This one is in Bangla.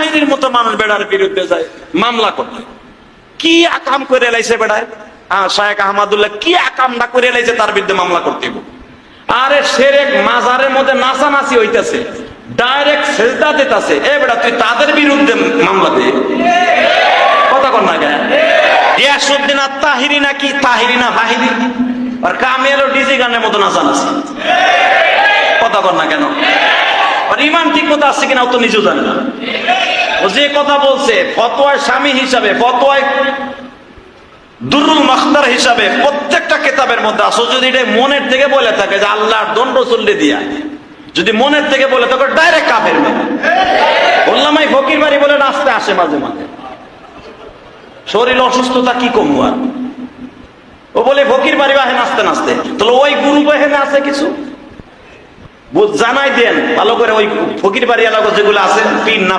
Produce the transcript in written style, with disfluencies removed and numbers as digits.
তাহিনীর মতো মানুষ বেড়ার বিরুদ্ধে যায় মামলা করতে। কি আকাম করে লাইছে বেড়ায়, শায়েখ আহমদুল্লাহ কি আকামটা করে লাইছে, তার বিরুদ্ধে মামলা করতে। আরে সেরেক মাজারের মধ্যে নাচানাচি হইতেছে, ডাইরেক্ট সেজদা দিতেছে, এ বেটা তুই তাদের বিরুদ্ধে মামলা দে। কথা কর না কেন? গিয়াসউদ্দিন আত-তাহিরি নাকি তাহিরি না বাহিরি, আর কামেল ও ডিজি গানের মতো নাচানাচি। কথা কর না কেন? আর ইমান ঠিক মতো আছে কিনা ও তো নিজেও জানে না। ও যে কথা বলছে ফতোয়ায় স্বামী হিসাবে, ফতোয়ায় দুরুল মাখতার হিসাবে প্রত্যেকটা কিতাবের মধ্যে আসো, যদি এটা মনের থেকে বলে থাকে যে আল্লাহর দন রসুলকে দিয়া, যদি মনের থেকে বলে থাকে ডাইরেক্ট কাফের। ওল্লামাই ফকির বাড়ি বলে নাচতে আসে মাঝে মাঝে, শরীর অসুস্থতা কি কমু আর, ও বলে ফকির বাড়ি বাহে নাচতে নাচতে। তাহলে ওই গুরু বাহিনী আছে কিছু জানাই দেন ভালো করে, ওই ফকির বাড়ি এলাকা যেগুলো আছে পীর না